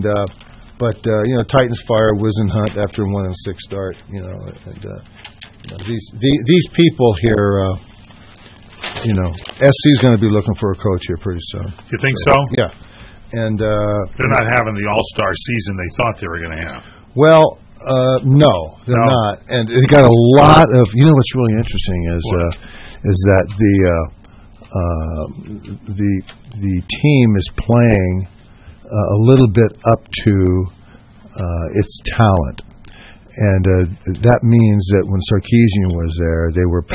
but Titans fire Wisenhunt after a 1-6 start. These people here. SC's going to be looking for a coach here pretty soon. You think so? Yeah. And they're not having the all-star season they thought they were going to have. Well, no, they're not. And they got a lot of. What's really interesting is that the team is playing a little bit up to its talent, and that means that when Sarkisian was there, they were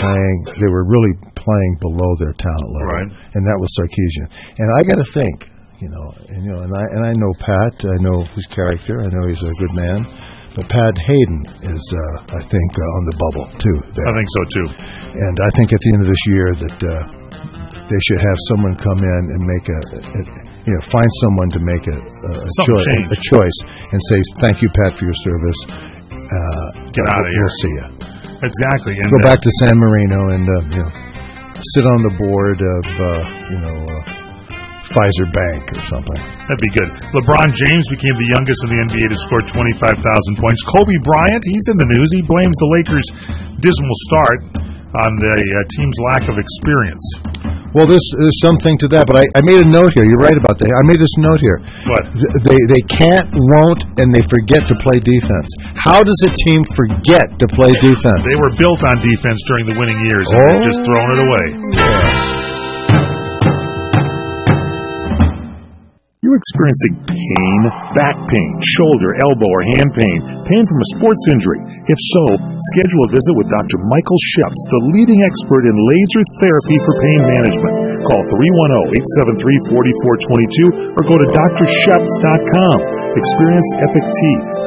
really playing below their talent level, right? And that was Sarkisian. And I got to think, and I know Pat, I know his character, I know he's a good man, but Pat Hayden is, I think, on the bubble too. There. I think so too. And I think at the end of this year that they should have someone come in and make find someone to make a choice and say, thank you, Pat, for your service. Get out of here. We'll see you. Exactly. And go back to San Marino and sit on the board of Pfizer Bank or something. That'd be good. LeBron James became the youngest in the NBA to score 25,000 points. Kobe Bryant, he's in the news. He blames the Lakers' dismal start on the team's lack of experience. Well, there's something to that, but I made a note here. You're right about that. I made this note here. What? They can't, won't, and they forget to play defense. How does a team forget to play defense? They were built on defense during the winning years, and they've just thrown it away. Yeah. You're experiencing pain, back pain, shoulder, elbow, or hand pain, pain from a sports injury. If so, schedule a visit with Dr. Michael Sheps, the leading expert in laser therapy for pain management. Call 310-873-4422 or go to drsheps.com. Experience Epic T,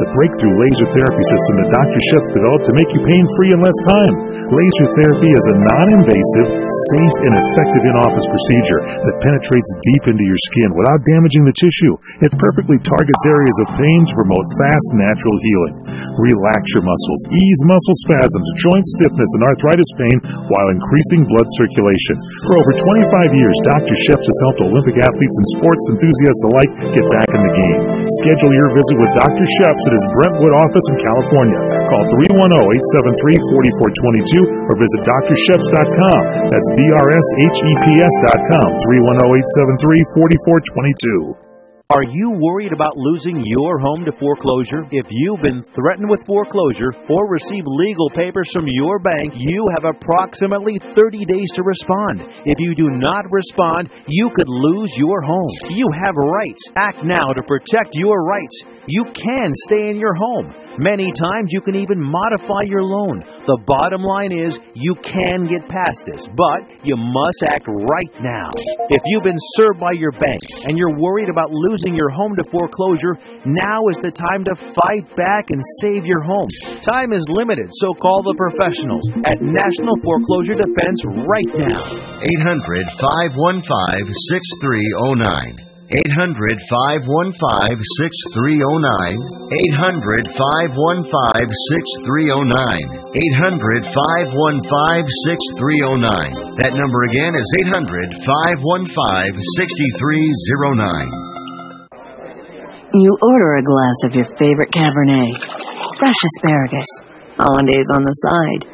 the breakthrough laser therapy system that Dr. Sheps developed to make you pain-free in less time. Laser therapy is a non-invasive, safe, and effective in-office procedure that penetrates deep into your skin without damaging the tissue. It perfectly targets areas of pain to promote fast, natural healing. Relax your muscles, ease muscle spasms, joint stiffness, and arthritis pain while increasing blood circulation. For over 25 years, Dr. Sheps has helped Olympic athletes and sports enthusiasts alike get back in the game. Schedule your visit with Dr. Sheps at his Brentwood office in California. Call 310-873-4422 or visit drsheps.com. That's DRSHEPS.com. 310-873-4422. Are you worried about losing your home to foreclosure? If you've been threatened with foreclosure or received legal papers from your bank, you have approximately 30 days to respond. If you do not respond, you could lose your home. You have rights. Act now to protect your rights. You can stay in your home. Many times you can even modify your loan. The bottom line is you can get past this, but you must act right now. If you've been served by your bank and you're worried about losing your home to foreclosure, now is the time to fight back and save your home. Time is limited, so call the professionals at National Foreclosure Defense right now. 800-515-6309. 800-515-6309. 800-515-6309. 800-515-6309. That number again is 800-515-6309. You order a glass of your favorite Cabernet, fresh asparagus, hollandaise on the side,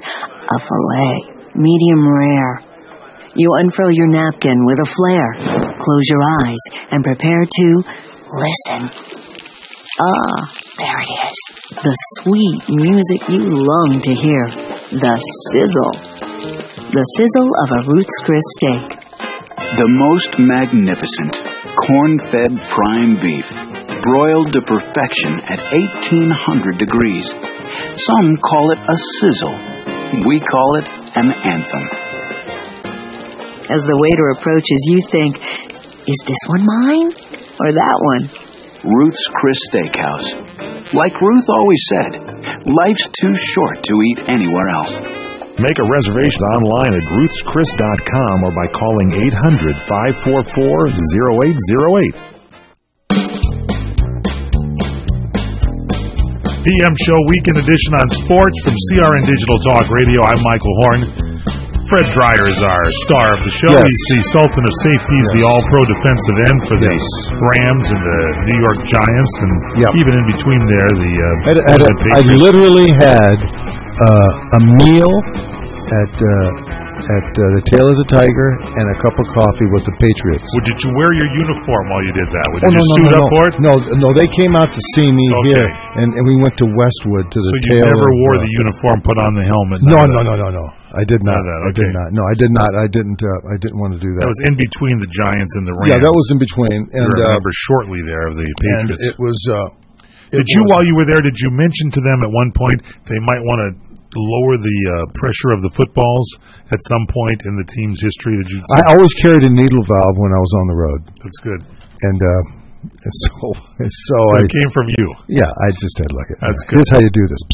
a filet, medium rare. You unfurl your napkin with a flair, close your eyes, and prepare to listen. Ah, there it is. The sweet music you long to hear. The sizzle. The sizzle of a Ruth's Chris steak. The most magnificent corn-fed prime beef, broiled to perfection at 1,800 degrees. Some call it a sizzle. We call it an anthem. As the waiter approaches, you think, is this one mine or that one? Ruth's Chris Steakhouse. Like Ruth always said, life's too short to eat anywhere else. Make a reservation online at ruthschris.com or by calling 800-544-0808. PM Show Weekend Edition on Sports from CRN Digital Talk Radio. I'm Michael Horn. Fred Dreyer is our star of the show. Yes. He's the Sultan of Safety. He's the all-pro defensive end for the Rams and the New York Giants, and even in between there, I literally had a meal at the Tail of the Tiger and a cup of coffee with the Patriots. Well, did you wear your uniform while you did that? Did you suit up for it? No, they came out to see me here, and we went to Westwood to the Tail. So you never wore the uniform, put on the helmet? No. I did not. I did not. No, I did not. I didn't want to do that. That was in between the Giants and the Rams. Yeah, that was in between. And I remember shortly there of the Patriots. And it was. While you were there, did you mention to them at one point they might want to lower the pressure of the footballs at some point in the team's history? I always carried a needle valve when I was on the road. That's good. And so it came from you. Yeah, I just said, look, that's good. Here's how you do this.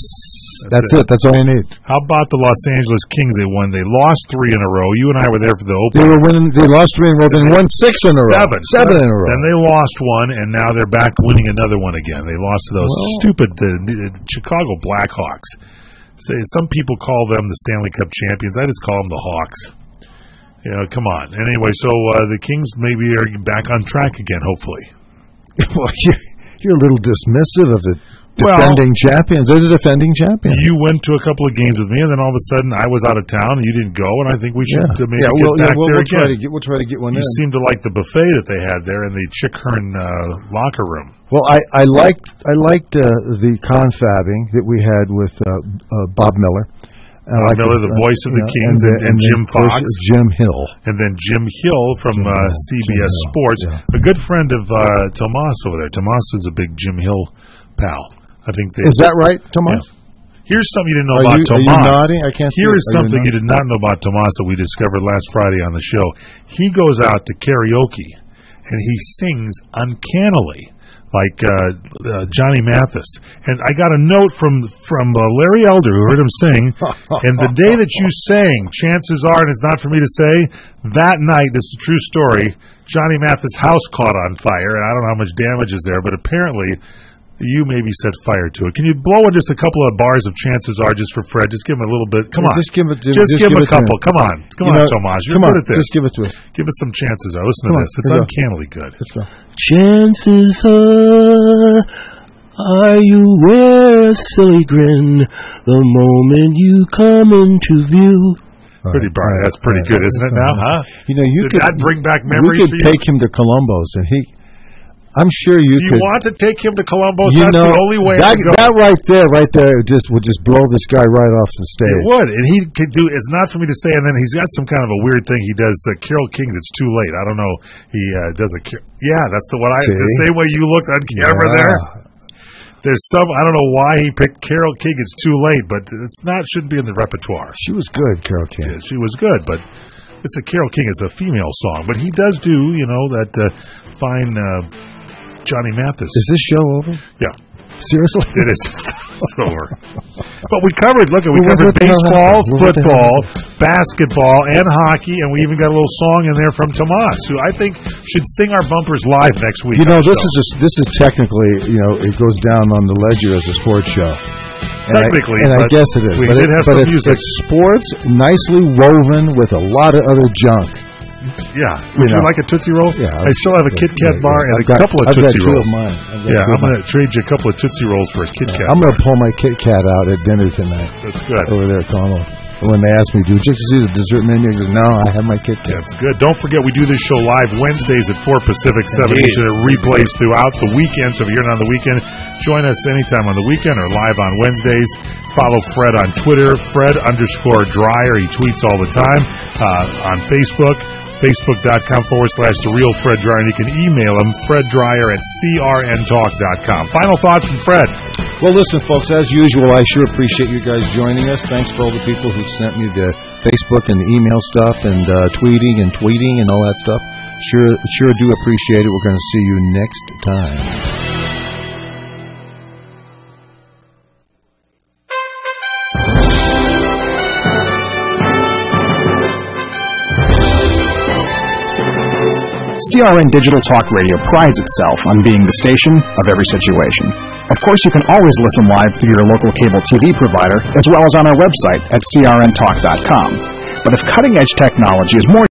That's it. That's all you need. How about the Los Angeles Kings? They won. They lost 3 in a row. You and I were there for the opener. They were winning. They lost 3 in a row. Then won 6 in a row. 7 in a row. Then they lost 1, and now they're back winning another one again. They lost to those stupid Chicago Blackhawks. Some people call them the Stanley Cup champions. I just call them the Hawks. Come on. Anyway, so the Kings maybe are back on track again, hopefully. Well, you're a little dismissive of the defending champions. They're the defending champions. You went to a couple of games with me, and then all of a sudden I was out of town, and you didn't go, and I think we should maybe get back there again. We'll try to get one in. You seem to like the buffet that they had there in the Chick Hearn locker room. Well, I liked the confabbing that we had with Bob Miller. Bob Miller, the voice of the Kings, and Jim Fox. Jim Hill. And then Jim Hill from CBS Sports, a good friend of Tomas over there. Tomas is a big Jim Hill pal. I think is that right, Tomas? Yeah. Here's something you didn't know about Tomas. Are you nodding? I can't see. Here is something you did not know about Tomas that we discovered last Friday on the show. He goes out to karaoke, and he sings uncannily, like Johnny Mathis. And I got a note from Larry Elder, who heard him sing, and the day that you sang, chances are, and it's not for me to say, that night, this is a true story, Johnny Mathis' house caught on fire, and I don't know how much damage is there, but apparently you maybe set fire to it. Can you blow in just a couple of bars of chances are just for Fred? Just give him a little bit. Come on. Just give him a couple. Come on. Come on, Tomas. You're good at this. Just give it to us. Give us some chances are. Listen to this. It's uncannily good. Let's go. Chances are you wear a silly grin the moment you come into view. Pretty bright. That's pretty good, isn't it now, huh? Did that bring back memories for you? We could take him to Columbus, and I'm sure you could. Do you want to take him to Columbus? That's the only way to go. That right there would just blow this guy right off the stage. It would, and he could do. It's not for me to say. And then he's got some kind of a weird thing he does. Carole King's "It's Too Late." I don't know. He does a. Yeah, that's the one. The same way you looked on camera there. There's some. I don't know why he picked Carole King. It's too late, but shouldn't be in the repertoire. She was good, Carole King. Yeah, she was good, but it's a Carole King. It's a female song, but he does do that fine. Johnny Mathis. Is this show over? Yeah. Seriously? It is. It's over. But we covered, we covered baseball, football, basketball, and hockey, and we even got a little song in there from Tomas, who I think should sing our bumpers live next week. This is technically, it goes down on the ledger as a sports show. Technically, I guess it is. We did have some music. It's sports, nicely woven with a lot of other junk. Yeah. Would you like a Tootsie Roll? Yeah. I still have a Kit Kat bar and a couple of Tootsie Rolls. I've got two of mine. I'm going to trade you a couple of Tootsie Rolls for a Kit Kat. I'm going to pull my Kit Kat out at dinner tonight. That's good. Over there at Connell. When they ask me, do you just see the dessert menu? I go, no, I have my Kit Kat. That's good. Don't forget, we do this show live Wednesdays at 4 Pacific, 7 Eastern. It replays throughout the weekend. So if you're not on the weekend, join us anytime on the weekend or live on Wednesdays. Follow Fred on Twitter, Fred_Dryer. He tweets all the time. On Facebook. Facebook.com/The Real Fred Dryer, and you can email him, FredDryer@CRNTalk.com. Final thoughts from Fred. Well, listen, folks, as usual, I sure appreciate you guys joining us. Thanks for all the people who sent me the Facebook and the email stuff and tweeting and all that stuff. Sure do appreciate it. We're going to see you next time. CRN Digital Talk Radio prides itself on being the station of every situation. Of course, you can always listen live through your local cable TV provider, as well as on our website at crntalk.com. But if cutting-edge technology is more